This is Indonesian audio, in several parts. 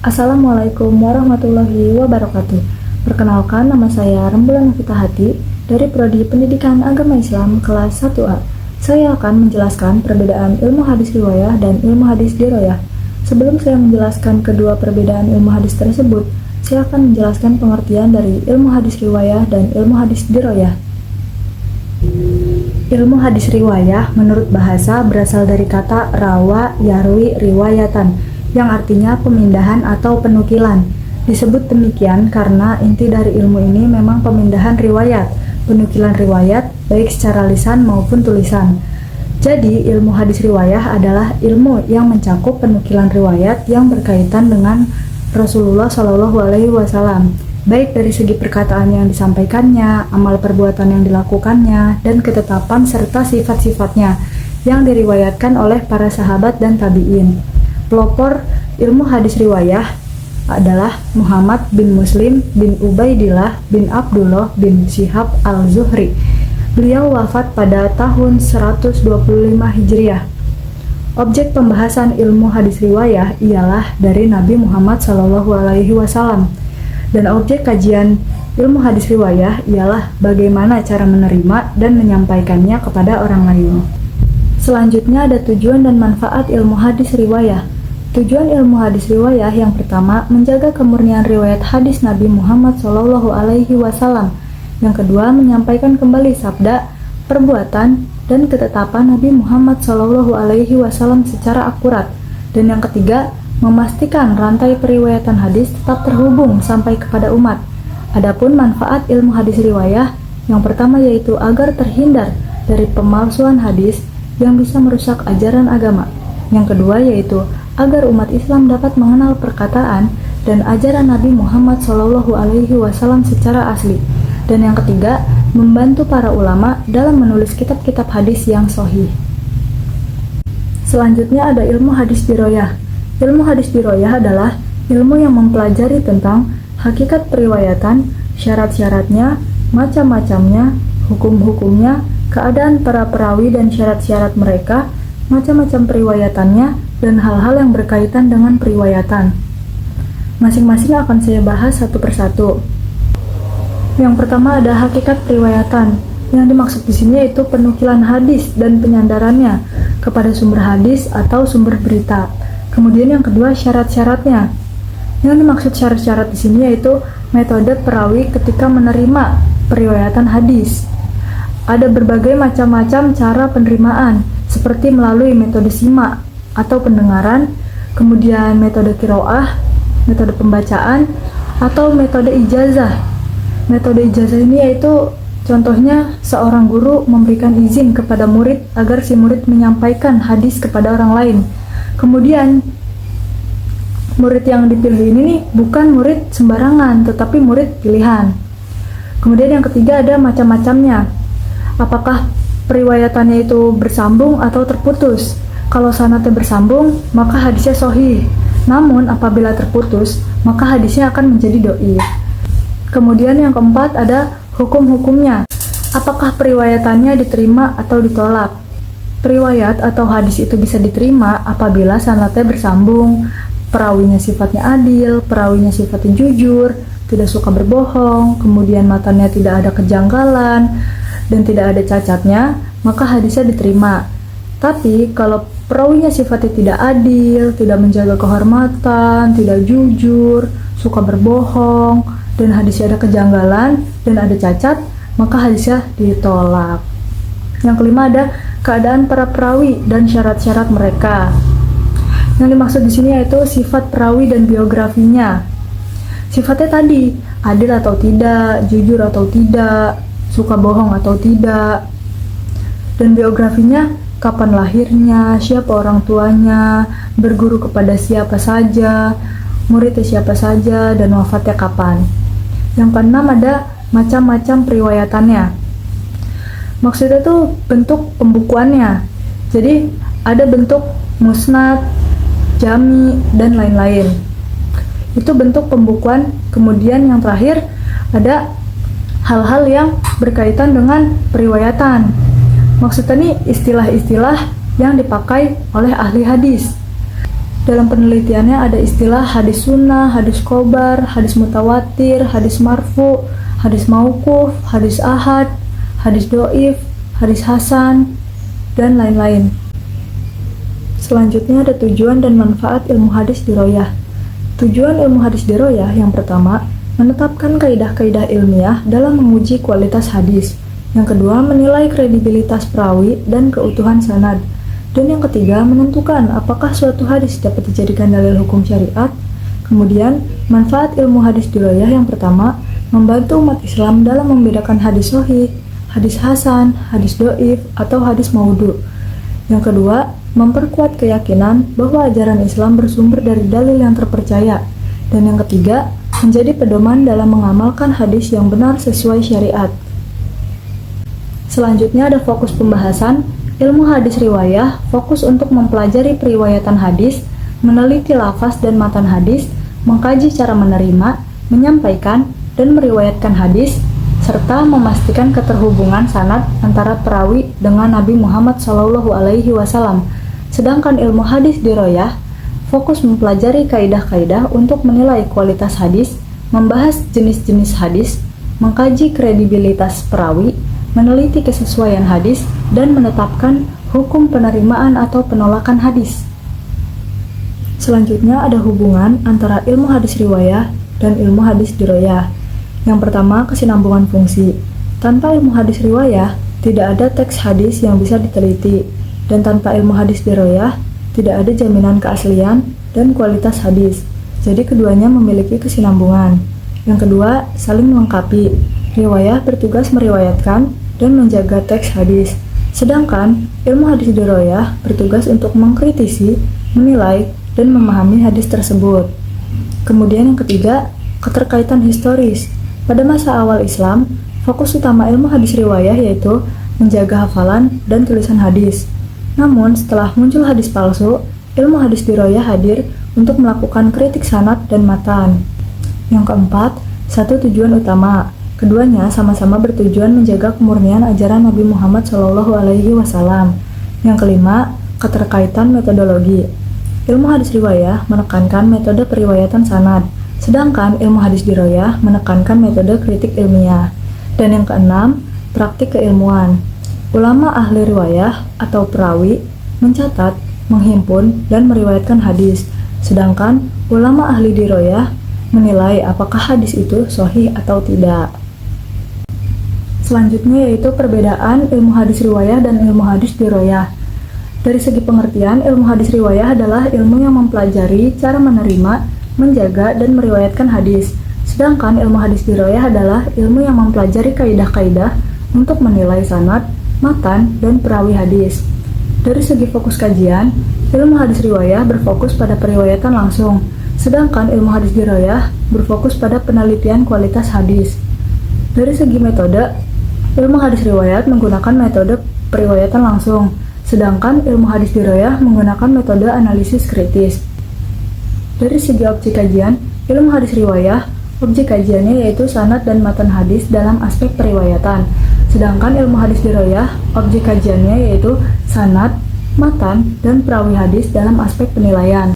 Assalamualaikum warahmatullahi wabarakatuh. Perkenalkan, nama saya Rembulan Novita Hati dari Prodi Pendidikan Agama Islam kelas 1A. Saya akan menjelaskan perbedaan ilmu hadis riwayah dan ilmu hadis diroyah. Sebelum saya menjelaskan kedua perbedaan ilmu hadis tersebut, saya akan menjelaskan pengertian dari ilmu hadis riwayah dan ilmu hadis diroyah. Ilmu hadis riwayah menurut bahasa berasal dari kata rawa, yarwi, riwayatan, yang artinya pemindahan atau penukilan. Disebut demikian karena inti dari ilmu ini memang pemindahan riwayat, penukilan riwayat, baik secara lisan maupun tulisan. Jadi, ilmu hadis riwayah adalah ilmu yang mencakup penukilan riwayat yang berkaitan dengan Rasulullah Shallallahu Alaihi Wasallam, baik dari segi perkataan yang disampaikannya, amal perbuatan yang dilakukannya, dan ketetapan serta sifat-sifatnya yang diriwayatkan oleh para sahabat dan tabi'in. Pelopor ilmu hadis riwayah adalah Muhammad bin Muslim bin Ubaidillah bin Abdullah bin Syihab al-Zuhri. Beliau wafat pada tahun 125 Hijriah. Objek pembahasan ilmu hadis riwayah ialah dari Nabi Muhammad SAW. Dan objek kajian ilmu hadis riwayah ialah bagaimana cara menerima dan menyampaikannya kepada orang lain. Selanjutnya ada tujuan dan manfaat ilmu hadis riwayah. Tujuan ilmu hadis riwayah yang pertama, menjaga kemurnian riwayat hadis Nabi Muhammad SAW. Yang kedua, menyampaikan kembali sabda, perbuatan, dan ketetapan Nabi Muhammad SAW secara akurat. Dan yang ketiga, memastikan rantai periwayatan hadis tetap terhubung sampai kepada umat. Adapun manfaat ilmu hadis riwayah, yang pertama yaitu agar terhindar dari pemalsuan hadis yang bisa merusak ajaran agama. Yang kedua yaitu agar umat Islam dapat mengenal perkataan dan ajaran Nabi Muhammad SAW secara asli. Dan yang ketiga, membantu para ulama dalam menulis kitab-kitab hadis yang sahih. Selanjutnya ada ilmu hadis diroyah. Ilmu hadis diroyah adalah ilmu yang mempelajari tentang hakikat periwayatan, syarat-syaratnya, macam-macamnya, hukum-hukumnya, keadaan para perawi dan syarat-syarat mereka, macam-macam periwayatannya, dan hal-hal yang berkaitan dengan periwayatan. Masing-masing akan saya bahas satu persatu. Yang pertama ada hakikat periwayatan. Yang dimaksud di sini yaitu penukilan hadis dan penyandarannya kepada sumber hadis atau sumber berita. Kemudian yang kedua syarat-syaratnya. Yang dimaksud syarat-syarat di sini yaitu metode perawi ketika menerima periwayatan hadis. Ada berbagai macam-macam cara penerimaan, seperti melalui metode simak atau pendengaran, kemudian metode qiraah, metode pembacaan, atau metode ijazah. Metode ijazah ini yaitu contohnya seorang guru memberikan izin kepada murid agar si murid menyampaikan hadis kepada orang lain. Kemudian murid yang dipilih ini nih bukan murid sembarangan, tetapi murid pilihan. Kemudian yang ketiga ada macam-macamnya. Apakah periwayatannya itu bersambung atau terputus? Kalau sanadnya bersambung, maka hadisnya sahih. Namun apabila terputus, maka hadisnya akan menjadi dhaif. Kemudian yang keempat ada hukum-hukumnya. Apakah periwayatannya diterima atau ditolak? Periwayat atau hadis itu bisa diterima apabila sanadnya bersambung, perawinya sifatnya adil, perawinya sifatnya jujur, tidak suka berbohong, kemudian matanya tidak ada kejanggalan, dan tidak ada cacatnya, maka hadisnya diterima. Tapi kalau perawinya sifatnya tidak adil, tidak menjaga kehormatan, tidak jujur, suka berbohong, dan hadisnya ada kejanggalan dan ada cacat, maka hadisnya ditolak. Yang kelima ada keadaan para perawi dan syarat-syarat mereka. Yang dimaksud di sini yaitu sifat perawi dan biografinya. Sifatnya tadi, adil atau tidak, jujur atau tidak, suka bohong atau tidak. Dan biografinya, kapan lahirnya, siapa orang tuanya, berguru kepada siapa saja, muridnya siapa saja, dan wafatnya kapan. Yang keenam ada macam-macam periwayatannya. Maksudnya tuh bentuk pembukuannya. Jadi ada bentuk musnad, jami, dan lain-lain. Itu bentuk pembukuan. Kemudian yang terakhir ada hal-hal yang berkaitan dengan periwayatan. Maksudnya nih istilah-istilah yang dipakai oleh ahli hadis. Dalam penelitiannya ada istilah hadis sunnah, hadis khobar, hadis mutawatir, hadis marfu, hadis mauquf, hadis ahad, hadis doif, hadis hasan, dan lain-lain. Selanjutnya ada tujuan dan manfaat ilmu hadis diroyah. Tujuan ilmu hadis diroyah yang pertama, menetapkan kaidah-kaidah ilmiah dalam menguji kualitas hadis. Yang kedua, menilai kredibilitas perawi dan keutuhan sanad. Dan yang ketiga, menentukan apakah suatu hadis dapat dijadikan dalil hukum syariat. Kemudian, manfaat ilmu hadis diroyah yang pertama, membantu umat Islam dalam membedakan hadis sahih, hadis hasan, hadis doif, atau hadis maudhu. Yang kedua, memperkuat keyakinan bahwa ajaran Islam bersumber dari dalil yang terpercaya. Dan yang ketiga, menjadi pedoman dalam mengamalkan hadis yang benar sesuai syariat. Selanjutnya ada fokus pembahasan. Ilmu hadis riwayah fokus untuk mempelajari periwayatan hadis, meneliti lafaz dan matan hadis, mengkaji cara menerima, menyampaikan, dan meriwayatkan hadis, serta memastikan keterhubungan sanad antara perawi dengan Nabi Muhammad SAW. Sedangkan ilmu hadis diroyah fokus mempelajari kaidah-kaidah untuk menilai kualitas hadis, membahas jenis-jenis hadis, mengkaji kredibilitas perawi, meneliti kesesuaian hadis, dan menetapkan hukum penerimaan atau penolakan hadis. Selanjutnya ada hubungan antara ilmu hadis riwayah dan ilmu hadis diroyah. Yang pertama, kesinambungan fungsi. Tanpa ilmu hadis riwayah, tidak ada teks hadis yang bisa diteliti, dan tanpa ilmu hadis diroyah, tidak ada jaminan keaslian dan kualitas hadis. Jadi keduanya memiliki kesinambungan. Yang kedua, saling melengkapi. Riwayah bertugas meriwayatkan dan menjaga teks hadis. Sedangkan ilmu hadis diroyah bertugas untuk mengkritisi, menilai, dan memahami hadis tersebut. Kemudian yang ketiga, keterkaitan historis. Pada masa awal Islam, fokus utama ilmu hadis riwayah yaitu menjaga hafalan dan tulisan hadis. Namun setelah muncul hadis palsu, ilmu hadis diroyah hadir untuk melakukan kritik sanad dan matan. Yang keempat, satu tujuan utama. Keduanya sama-sama bertujuan menjaga kemurnian ajaran Nabi Muhammad SAW. Yang kelima, keterkaitan metodologi. Ilmu hadis riwayah menekankan metode periwayatan sanad, sedangkan ilmu hadis diroyah menekankan metode kritik ilmiah. Dan yang keenam, praktik keilmuan. Ulama ahli riwayah atau perawi mencatat, menghimpun, dan meriwayatkan hadis, sedangkan ulama ahli diroyah menilai apakah hadis itu sahih atau tidak. Selanjutnya yaitu perbedaan ilmu hadis riwayah dan ilmu hadis diroyah. Dari segi pengertian, ilmu hadis riwayah adalah ilmu yang mempelajari cara menerima, menjaga, dan meriwayatkan hadis. Sedangkan ilmu hadis diroyah adalah ilmu yang mempelajari kaidah-kaidah untuk menilai sanad, matan, dan perawi hadis. Dari segi fokus kajian, ilmu hadis riwayah berfokus pada periwayatan langsung, sedangkan ilmu hadis diroyah berfokus pada penelitian kualitas hadis. Dari segi metode, ilmu hadis riwayat menggunakan metode periwayatan langsung, sedangkan ilmu hadis diroyah menggunakan metode analisis kritis. Dari segi objek kajian, ilmu hadis riwayah, objek kajiannya yaitu sanad dan matan hadis dalam aspek periwayatan, sedangkan ilmu hadis diroyah, objek kajiannya yaitu sanad, matan, dan perawi hadis dalam aspek penilaian.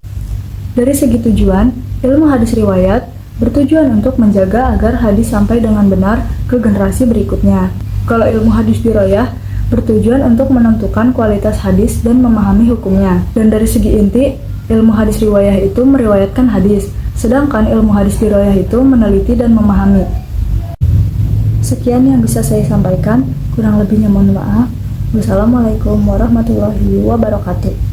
Dari segi tujuan, ilmu hadis riwayat bertujuan untuk menjaga agar hadis sampai dengan benar ke generasi berikutnya. Kalau ilmu hadis diroyah bertujuan untuk menentukan kualitas hadis dan memahami hukumnya. Dan dari segi inti, ilmu hadis riwayah itu meriwayatkan hadis, sedangkan ilmu hadis diroyah itu meneliti dan memahami. Sekian yang bisa saya sampaikan, kurang lebihnya mohon maaf. Wassalamualaikum warahmatullahi wabarakatuh.